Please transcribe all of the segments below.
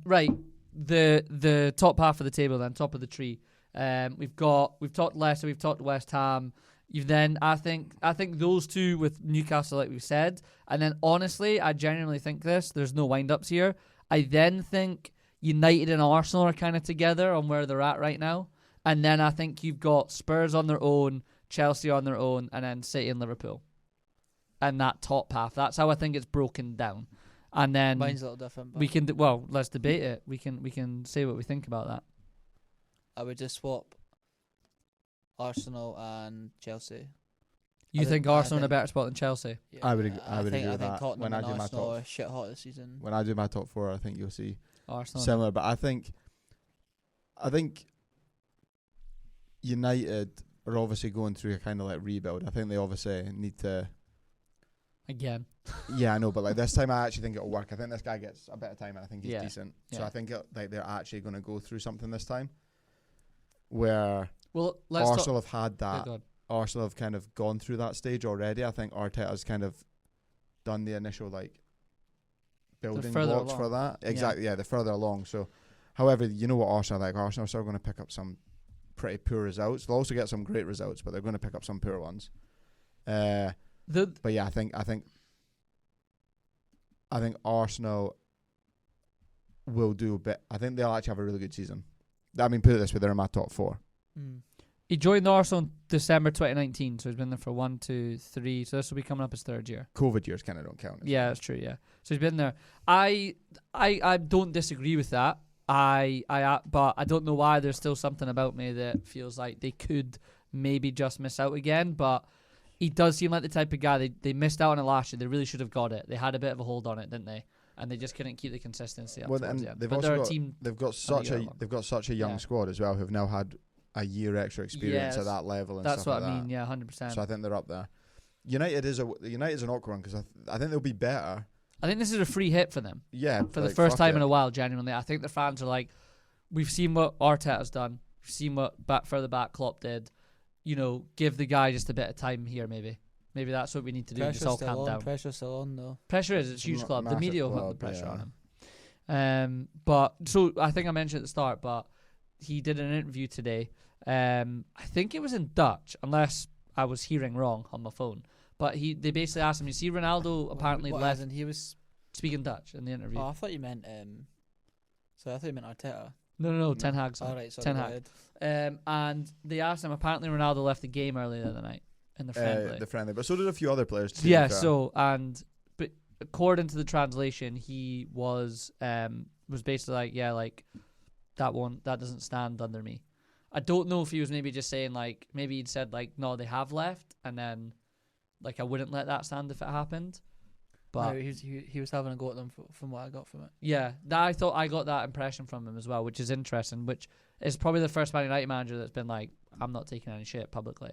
Right, the top half of the table then, top of the tree. We've talked Leicester, we've talked West Ham. You've then I think those two with Newcastle, like we've said, and then honestly, I genuinely think this. There's no wind ups here. I then think United and Arsenal are kind of together on where they're at right now, and then I think you've got Spurs on their own, Chelsea on their own, and then City and Liverpool, and that top half. That's how I think it's broken down. And then mine's a little different. But we can let's debate it. We can say what we think about that. I would just swap Arsenal and Chelsea. You think Arsenal in a better spot than Chelsea? Yeah, I would agree with I that. think Tottenham When I and do my Arsenal top, are shit hot this season. when I do my top four, I think you'll see Arsenal. similar. But I think United are obviously going through a kind of like rebuild. I think they obviously need to. Again. Yeah, I know, but like this time I actually think it'll work. I think this guy gets a bit of time and I think he's Yeah. decent. Yeah. So I think like they're actually going to go through something this time where Well, let's Arsenal have had Yeah, that. go on. Arsenal have kind of gone through that stage already. I think Arteta's kind of done the initial like building further blocks for along. that. Exactly, yeah, they're further along. So, however, you know what Arsenal are like. Arsenal are still going to pick up some pretty poor results. They'll also get some great results, but they're going to pick up some poor ones. But yeah, I think Arsenal will do a bit. I think they'll actually have a really good season. I mean, put it this way, they're in my top four. He joined Arsenal in December 2019, so he's been there for 1, 2, 3. So this will be coming up his third year. COVID years kind of don't count. Yeah, that's true. Yeah, so he's been there. I don't disagree with that. But I don't know why. There's still something about me that feels like they could maybe just miss out again. But he does seem like the type of guy they missed out on it last year. They really should have got it. They had a bit of a hold on it, didn't they? And they just couldn't keep the consistency up. Well, towards and the end. they've But also they're a got team. they've got such a young Yeah. squad as well, who've now had a year extra experience Yes. at that level. And That's stuff what like I mean. that. Yeah, 100%. So I think they're up there. United's an awkward one because I think they'll be better. I think this is a free hit for them. Yeah, For the first time in a while, genuinely. I think the fans are like, we've seen what Arteta's done. We've seen what further back Klopp did. You know, give the guy just a bit of time here, maybe. Maybe that's what we need to do. Just all calm down. Pressure's still on though. Pressure is, it's a huge club. The Massive media will put club, the pressure yeah. on him. But so I think I mentioned at the start, but he did an interview today. I think it was in Dutch, unless I was hearing wrong on my phone. But they basically asked him, you see Ronaldo apparently left. And he was speaking Dutch in the interview. Oh, I thought you meant so I thought you meant Arteta. No, Ten Hag's. All right, sorry. Ten Hag. And they asked him, apparently Ronaldo left the game earlier the other night in the friendly. The friendly, but so did a few other players too. Yeah, but according to the translation, he was basically like, yeah, like that doesn't stand under me. I don't know if he was maybe just saying like, maybe he'd said like, no, they have left, and then like I wouldn't let that stand if it happened. But no, he was having a go at them from what I got from it. yeah, I thought I got that impression from him as well, which is interesting. Which is probably the first Man United manager that's been like, I'm not taking any shit publicly.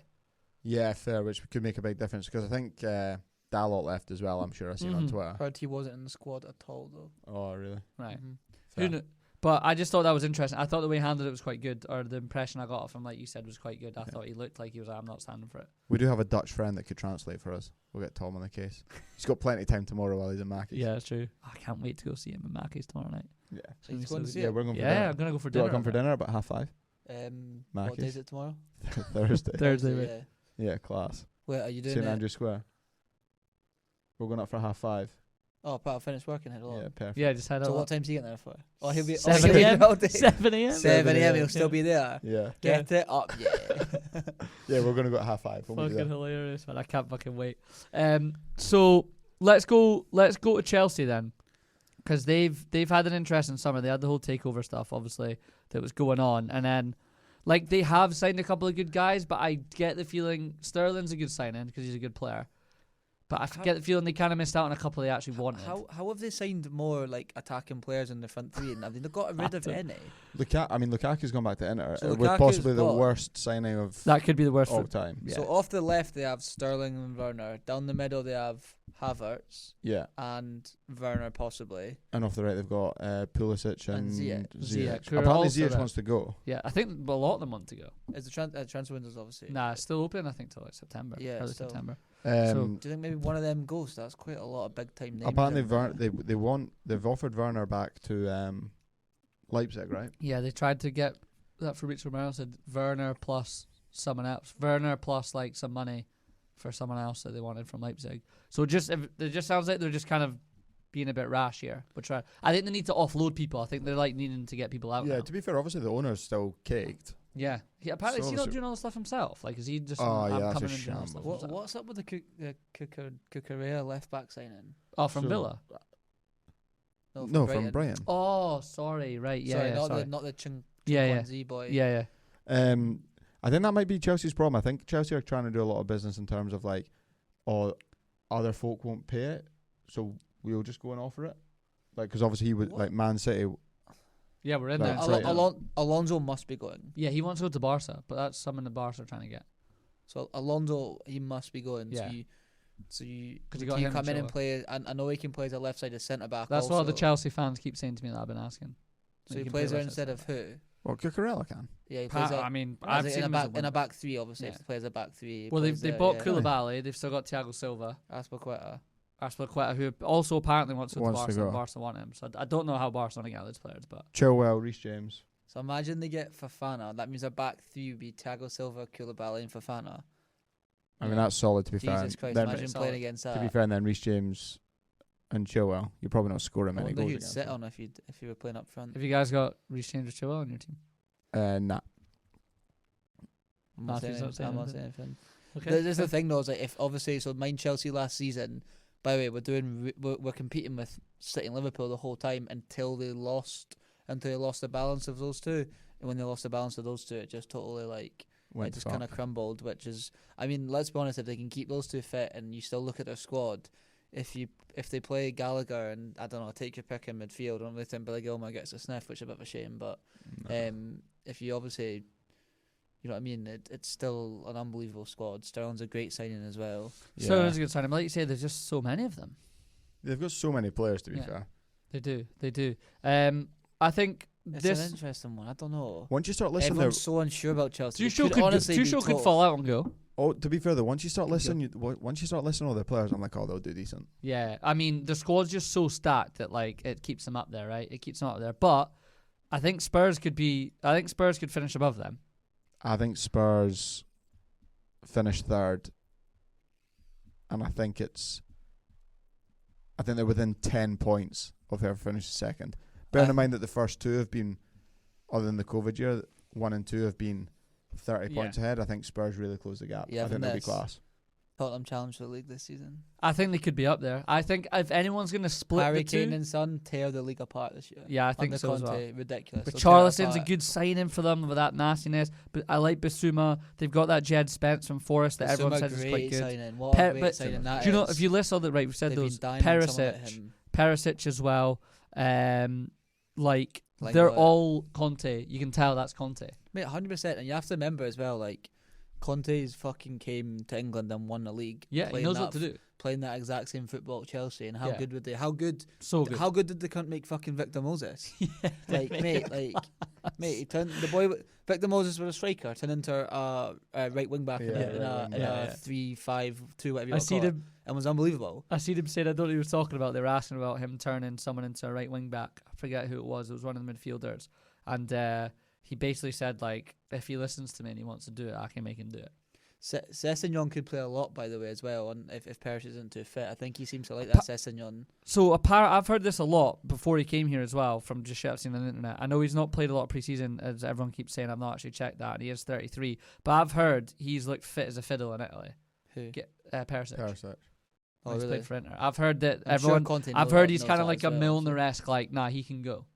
Yeah, fair, which could make a big difference because I think Dalot left as well. I'm sure I've seen on Twitter. Heard he wasn't in the squad at all though. Oh, really? Right. Mm-hmm. Who knew? But I just thought that was interesting. I thought the way he handled it was quite good, or the impression I got from, like you said, was quite good. I thought he looked like he was like, I'm not standing for it. We do have a Dutch friend that could translate for us. We'll get Tom on the case. He's got plenty of time tomorrow while he's in Mackey's. Yeah, that's true. I can't wait to go see him in Mackey's tomorrow night. Yeah. So he's going to see Yeah, it? we're going for Yeah, dinner. I'm going to go for Do you dinner. want to come for dinner about 5:30? What Mackey's. day is it tomorrow? Thursday. Thursday, mate. Yeah. Yeah, class. Wait, are you doing St it? Andrew Square. We're going up for 5:30. Oh, but I'll finish working head along. Yeah, perfect. Yeah, just head So out. what time's he getting there for? Oh, he'll be 7 a.m. all day. 7 a.m. 7 a.m. He'll Yeah. still be there. Yeah. Get it up, yeah. Yeah, we're going to go at 5:30. We'll be Fucking there. hilarious, man. I can't fucking wait. So let's go to Chelsea then, because they've had an interesting summer. They had the whole takeover stuff, obviously, that was going on, and then like they have signed a couple of good guys, but I get the feeling Sterling's a good signing because he's a good player. But I get the feeling they kind of missed out on a couple they actually wanted. How have they signed more like attacking players in the front three, and have they not got rid of any? Lukaku's gone back to Inter. So It was Lukaku's possibly the gone. worst signing of That could be the worst all for time. Yeah. So off the left they have Sterling and Werner. Down the middle they have Havertz Yeah. and Werner possibly. And off the right they've got Pulisic and Ziyech. Who are Apparently also Ziyech there. wants to go. Yeah, I think a lot of them want to go. Is the transfer windows obviously? Nah, it's still open, I think, till like September. Yeah, early still. September. So- Do you think maybe one of them goes? That's quite a lot of big time names. apparently, in there. they've offered Werner back to Leipzig, right? Yeah, they tried to get that for Fabrizio Romano. Said Werner plus someone else. Werner plus like some money for someone else that they wanted from Leipzig. So it just sounds like they're just kind of being a bit rash here. But I think they need to offload people. I think they're like needing to get people out. Yeah. now. To be fair, obviously the owner's still caked. Yeah. Apparently, is he So- not doing all the stuff himself? Like, is he just Oh, yeah, that's coming a and doing all the stuff shambles. himself? What's up with the Cucurella left back signing? Oh, from So- Villa. No, from Brighton. Oh, sorry. Right. Yeah. Sorry, yeah, not sorry. the Chung Yeah, Z boy. yeah, yeah. I think that might be Chelsea's problem. I think Chelsea are trying to do a lot of business in terms of like, oh, other folk won't pay it, so we'll just go and offer it. Like, because obviously he would What? like Man City. Yeah, we're in Right, there. That's right. Alonso must be going. Yeah, he wants to go to Barca, but that's something the Barca are trying to get. So Alonso, he must be going. Yeah. So you 'Cause you can got him come in and and play. I know he can play as a left-sided centre back. That's also. what the Chelsea fans keep saying to me that I've been asking. So Like, he can plays play there left instead of centre who? Well, Cucurella can. Yeah, he back. plays I mean, as I've in seen a him as back in a back three. Obviously, Yeah. if he plays a back three. Well, plays they there, bought yeah. Koulibaly. They've still got Thiago Silva. Azpilicueta. Aspilicueta, who also apparently wants to go to Wants to Barca. And go. Barca want him. So I don't know how Barca want to get those players, but Chilwell, Reece James. So imagine they get Fofana. That means a back three would be Thiago Silva, Koulibaly, and Fofana. I mean, that's solid to be fair. Jesus Christ! Then, Imagine solid. playing against that. to be fair, and then Reece James and Chilwell, you're probably not scoring I many wonder goals who'd against sit them. on if you were playing up front. have you guys got Reece James or Chilwell on your team? Nah. I'm not saying Matthew's not anything. saying I'm not anything. saying anything. Okay. There's the thing though, is like if obviously so mine Chelsea last season. By the way, we're competing with City and Liverpool the whole time until they lost the balance of those two. And when they lost the balance of those two, it just totally like Went it just to kind of crumbled. Which is, I mean, let's be honest, if they can keep those two fit and you still look at their squad, if they play Gallagher and I don't know, take your pick in midfield, I don't really think Billy Gilmore gets a sniff, which is a bit of a shame. But if you obviously, you know what I mean, it's still an unbelievable squad. Sterling's a great signing as well. So it's a good sign. But like you say, there's just so many of them. They've got so many players, to be Yeah. fair. They do. I think It's this an interesting one. I don't know. Once you start listening, Everyone's so unsure about Chelsea. It Tuchel could fall out and go. to be fair though, once you start Could go. listening, once you start listening to all the players, I'm like, oh, they'll do decent. Yeah, I mean the squad's just so stacked that like it keeps them up there, right? It keeps them up there. But I think Spurs could finish above them. I think Spurs finish third, and I think they're within 10 points of whoever finishes second. Bearing in mind that the first two have been, other than the COVID year, 1 and 2 have been 30 Yeah. points ahead. I think Spurs really close the gap. Yeah, I think they'll be Vanessa. class. Tottenham challenge for the league this season. I think they could be up there. I think if anyone's going to split Harry the two, Kane and Son tear the league apart this year. yeah, I think Under so as well. Conte, ridiculous. But They'll tear it Charlison's a apart. good signing for them with that nastiness. But I like Basuma. They've got that Jed Spence from Forest that everyone Basuma, says is quite great good. signing. What a great but signing that do you know is. if you list all the right? We've said They've those. been dying on someone like him. Perisic as well. Like Like they're what? all Conte. You can tell that's Conte. Mate, 100%. And you have to remember as well, like, Conte's fucking came to England and won the league. Yeah, he playing knows that what to do. Playing that exact same football at Chelsea. And how Yeah. good would they? How good? So good. How good did the cunt make fucking Victor Moses? Like, mate, he turned the boy. Victor Moses was a striker, turned into a right wing back in a 3-5-2, whatever you I want to seen call it, him. and was unbelievable. I seen him saying, I don't know what he was talking about. They were asking about him turning someone into a right wing back. I forget who it was. It was one of the midfielders. And he basically said, like, if he listens to me and he wants to do it, I can make him do it. Sessegnon could play a lot, by the way, as well. And if Perisic isn't too fit, I think he seems to like that Sessegnon. So I've heard this a lot before he came here as well from just shit I've seen on the internet. I know he's not played a lot of preseason, as everyone keeps saying. I've not actually checked that, and he is 33. But I've heard he's looked fit as a fiddle in Italy. Who? Perisic. Perisic. Oh, He's really? played for Inter. I've heard that I'm sure everyone. Conte I've knows heard that- he's knows kind of that like as a well, Milner-esque, like, nah, he can go.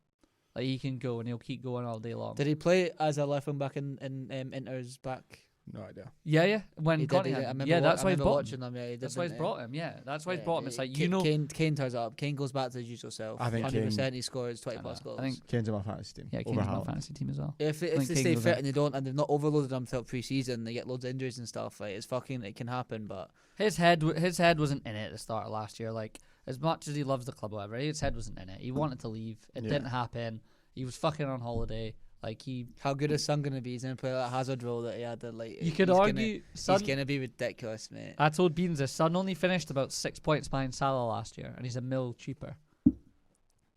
Like, he can go and he'll keep going all day long. Did he play as a left wing back in Inter's back? No idea. Yeah. When He Conte did. had I him. remember Yeah, that's why he's remember brought him. watching him. Yeah, he did, That's why he's didn't brought him. Yeah, that's why he's Yeah, brought him. It's like, Kane, you know, Kane turns up. Kane goes back to his usual self. I think 100% he scores 20 I plus know. goals. I think Kane's in my fantasy team. yeah, Over Kane's my Haaland. fantasy team as well. if I they think Kane stay goes fit in. and they've not overloaded him throughout pre-season, they get loads of injuries and stuff. Like it's fucking, it can happen. But His head wasn't in it at the start of last year. Like, as much as he loves the club, or whatever, his head wasn't in it. He wanted to leave. It Yeah. didn't happen. He was fucking on holiday. Like How good is Son gonna be? He's gonna play that Hazard role that he had. you could argue, he's gonna be ridiculous, mate. I told Beans his son only finished about 6 points behind Salah last year, and he's a mil cheaper.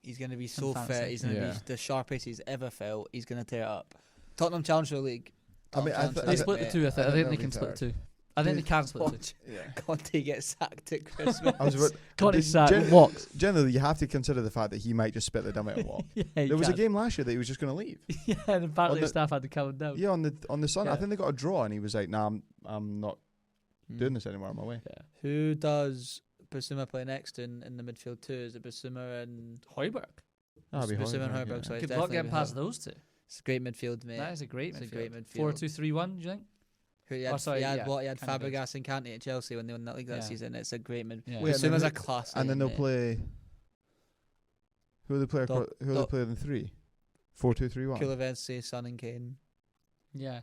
He's gonna be so fantasy. fit. He's gonna be the sharpest he's ever felt. He's gonna tear it up. Tottenham challenge for the league. I mean, They split the two. I think they'll they be can split third. the two. I think they can split the two. Yeah. Conte gets sacked at Christmas. I was about, Conte's gen- sacked. Walks. Generally, you have to consider the fact that he might just spit the dummy and walk. Yeah, There was a game last year that he was just going to leave. Yeah, and apparently On the the- staff had to calm him down. Yeah, on the Sun. Yeah. I think they got a draw, and he was like, "Nah, I'm not doing this anymore. I'm away." Yeah. Who does Basuma play next in the midfield too? Is it Basuma and Hoiberg. That'd be Basuma and Højbjerg, Højbjerg? yeah. So it's Good luck definitely getting past those two. It's a great midfield, mate. That is a great It's a midfield. great midfield. 4-2-3-1. Do you think? Who he had, sorry, he had yeah, what he had kind of Fabregas and Kante at Chelsea when they won that league that Yeah. season. It's a great mid. Yeah. Wait, and then Basuma's who- a class. And then they'll mate. play. Who do they play? Dog- Who do they dog- play in 3? 4-2-3-1. Kulevensi, Son and Kane. Yeah.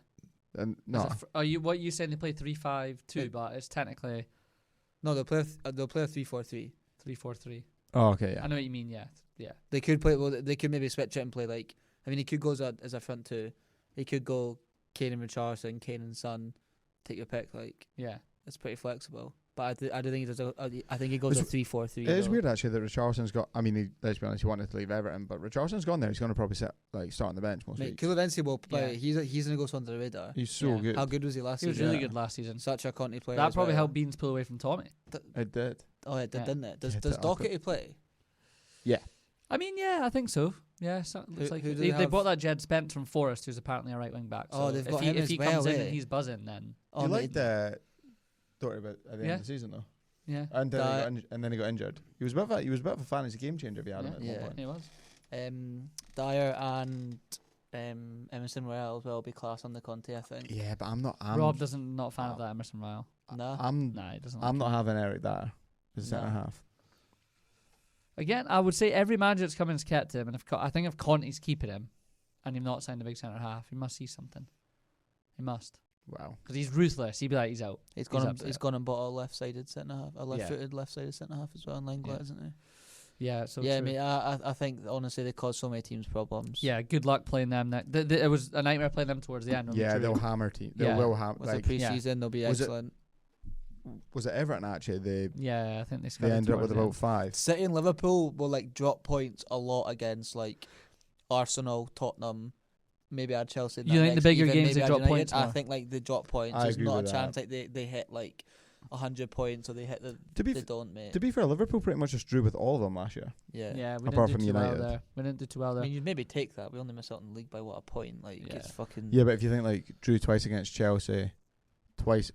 And Is no, it are you what you saying they play 3-5-2, Wait. but it's technically No, they'll play. They'll play a 3-4-3. 3-4-3. oh okay, yeah. I know what you mean. Yeah. Yeah. They could play. Well, they could maybe switch it and play like. I mean, he could go as a front two. He could go Kane and Richarlison, Kane and Son. Take your pick. Like Yeah. it's pretty flexible. But I do think he does. I think he goes a It's- 3-4-3. It is though. weird actually that Richarlison's got. I mean, let's be honest, he wanted to leave Everton, but Richarlison's gone there. He's going to probably start on the bench most Mate, weeks. Kulevensi will play. Yeah. He's gonna go under the radar. He's so Yeah. good. How good was he last He was season? really Yeah. good last season. Such a Conte player. That as probably well. helped Beans pull away from Tommy. It did. Oh, it did, Yeah. didn't it? Does Yeah, does I'll Doherty play? I mean, yeah, I think so. Yeah, so, looks like who do they they have? bought that Jed Spence from Forest, who's apparently a right wing back. Oh, So they've if got he, him if as he well, comes in eh? and he's buzzing, then Oh, you mate, liked Doherty at the end Yeah. of the season though, yeah, and then he got injured. He was a bit of a fantasy game changer if you had him yeah, at one Yeah. point. he was. Dyer and Emerson Royale as well will be class on the Conte, I think. Yeah, but I'm Rob doesn't not a fan of that Emerson Ryle. No. Nah, he doesn't. I'm like not him. having Eric Dyer as a No. centre half. Again, I would say every manager that's come in has kept him, and I think if Conte's keeping him, and he's not signed a big centre half, he must see something. He must, Wow. because he's ruthless. He'd be like, he's out. He's gone upset. and bought a left-sided centre half, a left-footed left-sided centre half as well in Lenglet, Yeah. isn't he? Yeah, so yeah, true. mate. I think honestly they caused so many teams problems. Yeah, good luck playing them. It was a nightmare playing them towards the end. when we Yeah, drew. they'll hammer team. They Yeah. will hammer. With Like, the pre-season, they'll be Was it- excellent. was it Everton actually? They Yeah, I think they they scattered ended up towards with the about end. 5. City and Liverpool will like drop points a lot against like Arsenal, Tottenham. Maybe add Chelsea. in You that think the next, bigger even games maybe they add drop United. points I more? think like they drop points. I There's agree not a with chance that. like they hit like 100 points or they hit the. To be They f- don't, mate. to be fair, Liverpool pretty much just drew with all of them last year. Yeah. Yeah, we Apart didn't from do too well United. there. We didn't do too well I there. mean, you'd maybe take that. We only miss out on the league by what, a point? Like Yeah. it's fucking. Yeah, but if you think like drew twice against Chelsea, twice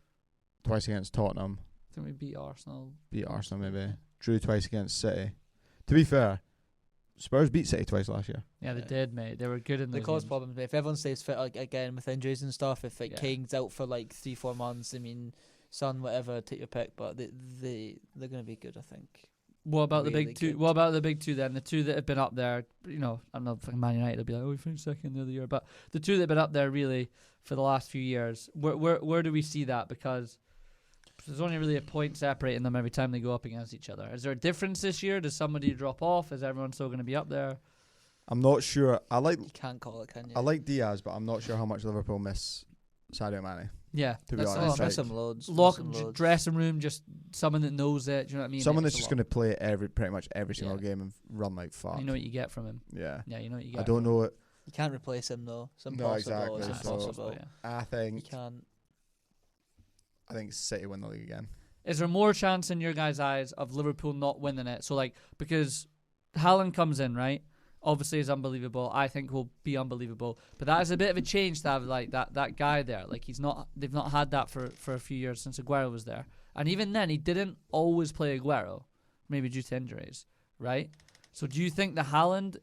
against Tottenham, I think we beat Arsenal. beat Arsenal maybe, drew twice against City. To be fair, Spurs beat City twice last year. Yeah, they Yeah. did, mate. They were good in They those cause games. problems. But if everyone stays fit like, again with injuries and stuff, if like Yeah. Kane's out for like 3-4 months, I mean, Son, whatever, take your pick. But they're gonna be good, I think. What about the really big two? good. What about the big two then? The two that have been up there, you know, I don't know, fucking Man United will be like, oh, we finished second the other year. But the two that have been up there really for the last few years, where do we see that? Because there's only really a point separating them every time they go up against each other. Is there a difference this year? Does somebody drop off? Is everyone still going to be up there? I'm not sure. I like You can't call it, can you? Diaz, but I'm not sure how much Liverpool miss Sadio Mane. Yeah, To be that's honest, all. like- miss him loads. Lock miss him loads. dressing room, just someone that knows it. Do you know what I mean? Someone It's that's a just lot. going to play pretty much every single Yeah. game and run like fuck. You know what you get from him. Yeah. Yeah, you know what you get. I don't know it. You can't replace him though. It's No, impossible. exactly, It's Nah, it's so- impossible. yeah. I You think can't. City win the league again. Is there more chance in your guys' eyes of Liverpool not winning it? So like, because Haaland comes in, right? Obviously is unbelievable. I think will be unbelievable. But that is a bit of a change to have like that guy there. Like they've not had that for a few years since Aguero was there. And even then he didn't always play Aguero, maybe due to injuries, right? So do you think the Haaland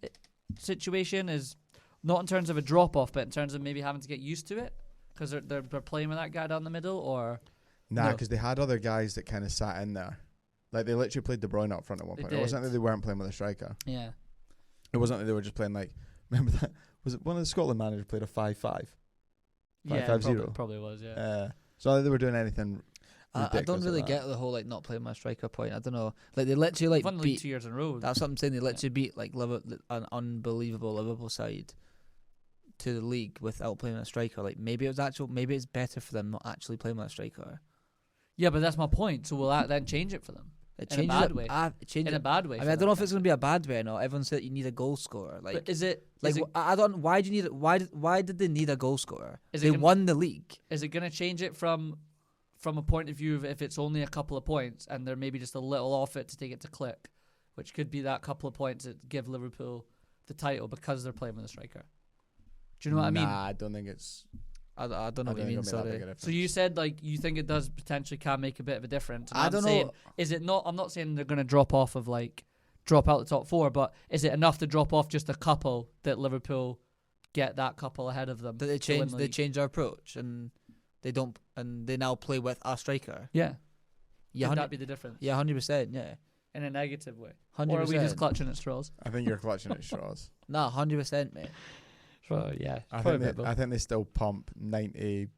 situation is not in terms of a drop off, but in terms of maybe having to get used to it? Because they're playing with that guy down the middle, or Nah, No. because they had other guys that kind of sat in there. Like they literally played De Bruyne up front at one They point. It wasn't did. that they weren't playing with a striker. yeah. It wasn't that they were just playing like. Remember that? Was it one of the Scotland managers played a 5-5? Yeah, 5-0. probably was, yeah. So I don't think they were doing anything. I don't ridiculous really like that. get the whole like not playing my striker point. I don't know. Like they literally They've won like the league beat. 2 years in a row. That's what I'm saying. They literally beat like an unbelievable Liverpool side to the league without playing with a striker. Like maybe it's better for them not actually playing with a striker. Yeah, but that's my point. So will that then change it for them? It In a changes bad it. way. It changes In a bad way. I mean, I don't know if it's going to be a bad way or not. Everyone said you need a goal scorer. Like, but is it? like I don't. Why do you need it? Why did they need a goal scorer? They won the league. Is it going to change it from a point of view of if it's only a couple of points and they're maybe just a little off it to take it to click, which could be that couple of points that give Liverpool the title because they're playing with a striker? Do you know what I mean? Nah, I don't think it's. I don't know what you mean. Sorry. So you said like you think it does potentially can make a bit of a difference. And I I'm don't saying, know. Is it not? I'm not saying they're going to drop out the top four, but is it enough to drop off just a couple that Liverpool get that couple ahead of them? That they change their approach and they now play with a striker. Yeah. Yeah, Could that be the difference? Yeah, 100%. Yeah, In a negative way. 100%. Or are we just clutching at straws? I think you're clutching at straws. Nah, 100%, mate. So yeah. I think they still pump 95%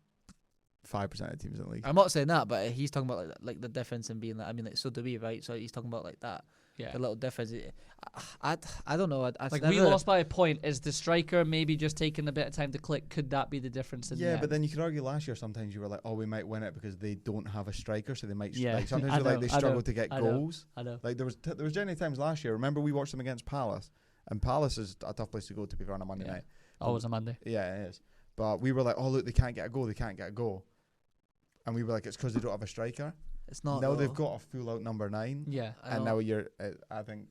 of teams in the league. I'm not saying that, but he's talking about like the difference in being like. I mean, like so do we, right? So he's talking about like that. Yeah. The little difference. I don't know. We lost by a point. Is the striker maybe just taking a bit of time to click? Could that be the difference? Yeah, but then you could argue last year sometimes you were like, oh, we might win it because they don't have a striker, so they might. Yeah. Like sometimes you're like they struggle to get goals. I know. Like there was generally times last year. Remember we watched them against Palace, and Palace is a tough place to go to be fair on a Monday night. Always a Monday. Yeah, it is. But we were like, oh look, they can't get a goal. And we were like, it's because they don't have a striker. It's not. Now they've got a full out number 9. Yeah. And now I think.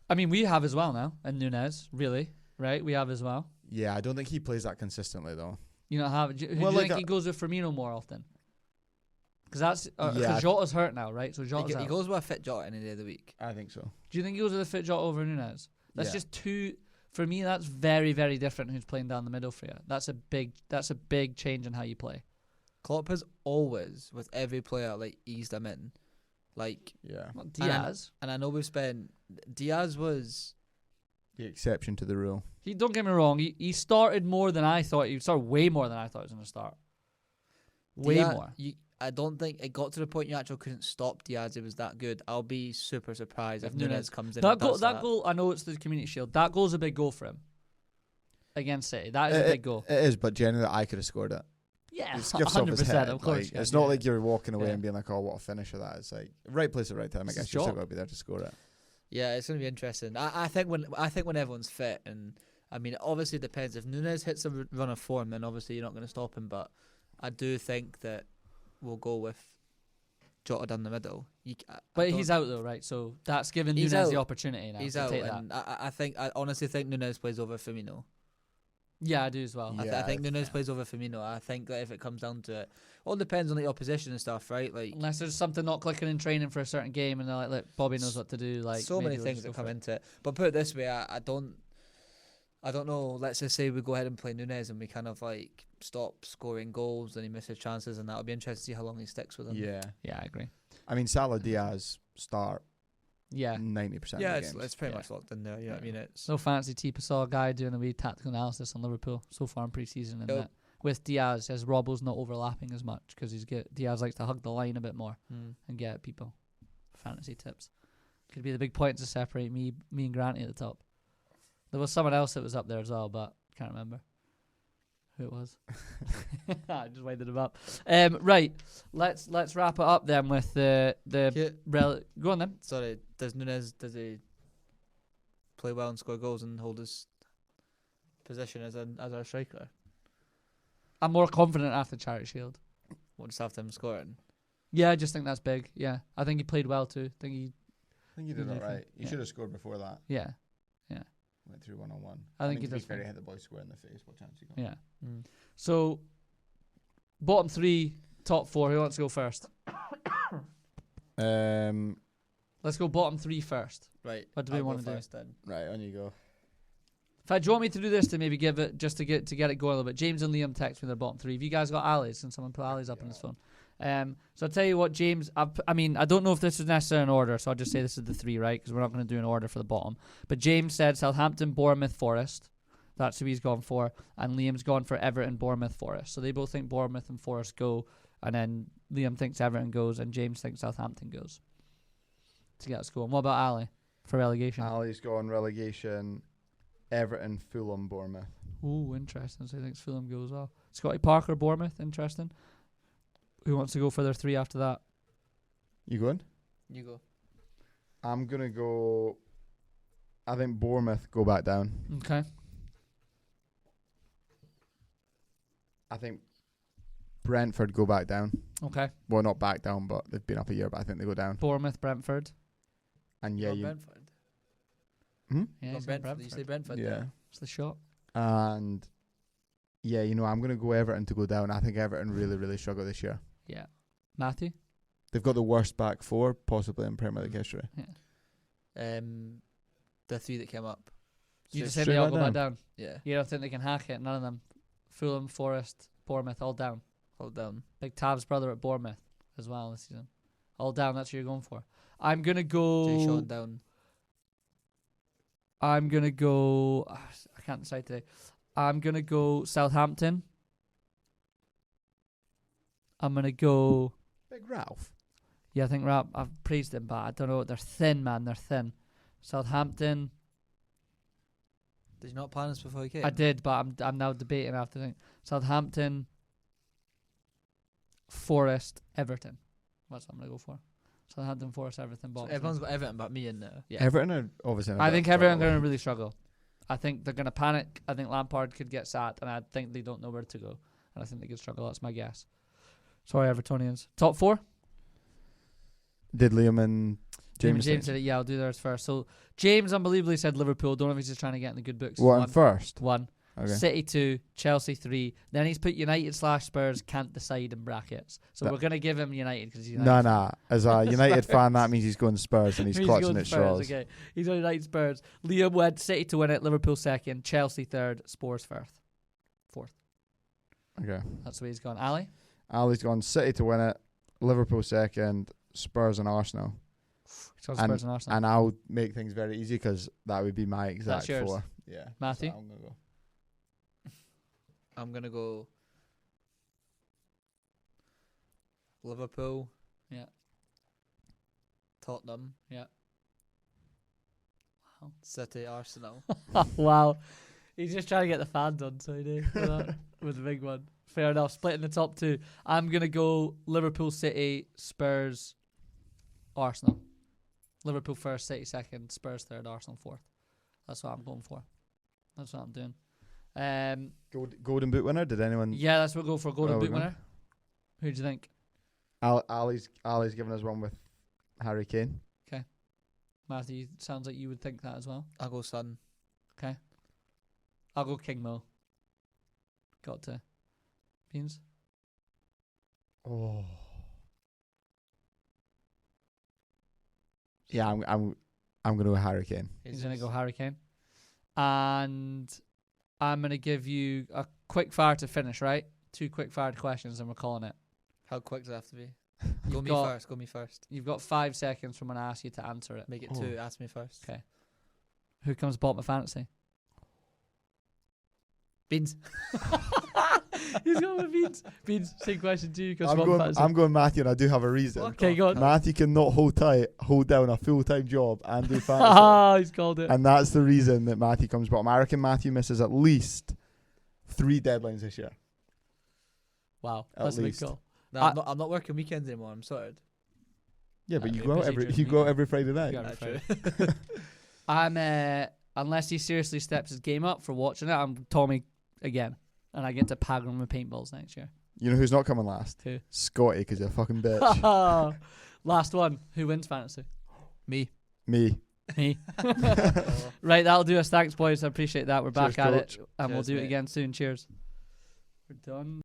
I mean, we have as well now, and Nunez, really, right? We have as well. Yeah, I don't think he plays that consistently though. You don't have. Do you think he goes with Firmino more often? Because Jota's hurt now, right? So Jota's he goes with a fit Jota any day of the week. I think so. Do you think he goes with a fit Jota over Nunez? That's Yeah. just two. For me, that's very, very different. Who's playing down the middle for you? That's a big change in how you play. Klopp has always, with every player, like eased them in, like Yeah. Well, Diaz. And I know we've spent. Diaz was The exception to the rule. He don't get me wrong. He started more than I thought. He started way more than I thought he was going to start. Way more. I don't think it got to the point you actually couldn't stop Diaz. It was that good. I'll be super surprised if Nunez comes in. That goal. I know it's the Community Shield. That goal's a big goal for him against City. That is a big goal. It is, but generally I could have scored it. Yeah, It's gifts off his 100%. head. Of course, Like, it's not like you're walking away and being like, "Oh, what a finisher that is!" Like right place at right time. I It's guess his you're still job. got to be there to score it. Yeah, it's gonna be interesting. I think when everyone's fit, and I mean, obviously it depends. If Nunez hits a run of form, then obviously you're not going to stop him. But I do think that we'll go with Jota down the middle. But he's out though, right? So that's given He's Nunez out. the opportunity now He's to out, take that. and I honestly think Nunez plays over Firmino. Yeah, I do as well. Yeah. I think Nunez plays over Firmino. I think that if it comes down to it, all depends on the opposition and stuff, right? Like Unless there's something not clicking in training for a certain game, and they're like, "Look, Bobby knows what to do." Like so maybe many we'll things just that go come for it. into it. But put it this way, I don't know. Let's just say we go ahead and play Nunez, and we kind of like stop scoring goals, and he misses chances, and that'll be interesting to see how long he sticks with him. Yeah. Yeah, I agree. I mean, Salah Diaz start Yeah. 90%. Yeah, of the games. it's pretty much locked in there. You know what I mean? It's No fancy T. Saw a guy doing a wee tactical analysis on Liverpool so far in pre-season, and Yep. that with Diaz, as Robbo's not overlapping as much because Diaz likes to hug the line a bit more and get at people. Fantasy tips could be the big point to separate me and Granty at the top. There was someone else that was up there as well, but can't remember who it was. I just winded him up. Right, let's wrap it up then with the go on then. Sorry, does he play well and score goals and hold his position as our striker? I'm more confident after Charity Shield. We'll just have him scoring. Yeah, I just think that's big. Yeah, I think he played well too. I think you did all right. You Yeah. should have scored before that. Yeah, Went through 1-on-1. I think mean, he to be does fair, fine. he hit the boy square in the face. What chance you got? yeah. So, bottom 3, top 4. Who wants to go first? Let's go bottom 3 first. Right. What do we want to do? first then? Right, on you go. In fact, do you want me to do this to maybe give it just to get it going a little bit? James and Liam text me their bottom 3. Have you guys got Ali's? Can someone put Ali's up on his phone? So I'll tell you what, James. I mean, I don't know if this is necessarily in order, so I'll just say this is the 3, right? Because we're not going to do an order for the bottom. But James said Southampton, Bournemouth, Forest. That's who he's gone for. And Liam's gone for Everton, Bournemouth, Forest. So they both think Bournemouth and Forest go. And then Liam thinks Everton goes, and James thinks Southampton goes to get us going. What about Ali for relegation? Ali's gone relegation. Everton, Fulham, Bournemouth. Ooh, interesting. So he thinks Fulham goes well. Scotty Parker, Bournemouth, interesting. Who wants to go for their 3 after that? You going? You go. I'm gonna go. I think Bournemouth go back down. Okay. I think Brentford go back down. Okay. Well, not back down, but they've been up a year. But I think they go down. Bournemouth, Brentford. And You yeah, got you. Brentford. Hmm? Yeah, You he's got got Brentford. You say Brentford. Yeah. there. It's the shot. And yeah, I'm gonna go Everton to go down. I think Everton really, really struggle this year. Yeah. Matthew? They've got the worst back four possibly in Premier League history. The 3 that came up. You just Straight said they all back go back down. Yeah. You don't think they can hack it? None of them. Fulham, Forest, Bournemouth, all down. Hold down. Big Tav's brother at Bournemouth as well this season. All down. That's what you're going for. I'm gonna go. Jay Sean down. I'm gonna go. I can't decide today. I'm gonna go Southampton. I'm gonna go. Big Ralph. Yeah, I think I've praised them, but I don't know. They're thin, man. They're thin. Southampton. Did you not plan this before you came? I did, but I'm now debating after think. Southampton. Forest, Everton. That's what I'm gonna go for. Southampton, Forest, Everton. So Box. everyone's got Everton but me in there. Yeah. Everton are obviously. in a I bit think of Everton are trouble. going to really struggle. I think they're going to panic. I think Lampard could get sacked, and I think they don't know where to go. And I think they could struggle. That's my guess. Sorry, Evertonians. Top 4? Did Liam and James? James said it. Yeah, I'll do theirs first. So James unbelievably said Liverpool. Don't know if he's just trying to get in the good books. What One. first? 1. Okay. City 2, Chelsea 3. Then he's put United/Spurs can't decide in brackets. So we're going to give him United because he's United. Nah. As a United fan, that means he's going Spurs and he's clutching going at Spurs, straws. okay. He's on United Spurs. Liam went City to win it, Liverpool 2nd, Chelsea 3rd, Spurs 4th. Okay. That's the way he's gone. Ali? Ali's gone City to win it, Liverpool 2nd, Spurs and Arsenal. He's gone Spurs and Arsenal. And I'll make things very easy because that would be my That's exact yours. 4. Yeah. Matthew? So I'm gonna go. I'm gonna go Liverpool. Yeah. Tottenham. Yeah. Wow. City, Arsenal. Wow. He's just trying to get the fans on, so he did with the big one. Fair enough. Splitting the top 2. I'm going to go Liverpool, City, Spurs, Arsenal. Liverpool 1st, City 2nd, Spurs 3rd, Arsenal 4th. That's what I'm going for. That's what I'm doing. Golden Boot winner? Did anyone? Yeah, that's what we'll go for. Golden Oh, Boot we're winner. Who do you think? Ali's giving us one with Harry Kane. Matthew, sounds like you would think that as well. I'll go Son. I'll go King Mo. Got to. Beans? Oh. Yeah, I'm gonna go Harry Kane. He's going to go Harry Kane. And I'm going to give you a quick fire to finish, right? 2 quick fired questions and we're calling it. How quick does it have to be? You've Go me first. You've got 5 seconds from when I ask you to answer it. Make it Oh. 2. Ask me first. 'Kay. Who comes bottom of fantasy? Beans. He's got my beans. Beans, same question to you. Comes bottom of fantasy. I'm going Matthew, and I do have a reason. Okay, go on. Matthew cannot hold down a full-time job and do fantasy. Ah, he's called it. And that's the reason that Matthew comes bottom. I reckon Matthew misses at least 3 deadlines this year. Wow, At that's least. a big call. No, I'm not working weekends anymore. I'm sorted. Yeah, but Yeah, you you're go out busy during you the go out week. every Friday night. You go That's every true. I'm unless he seriously steps his game up for watching it, I'm Tommy again, and I get to pag him with paintballs next year. You know who's not coming last? Who? Scotty, because you're a fucking bitch. Last one. Who wins fantasy? Me. Me. Me. Right, that'll do us. Thanks, boys. I appreciate that. We're back Cheers, at coach. it, and we'll Cheers, do it mate. again soon. Cheers. We're done.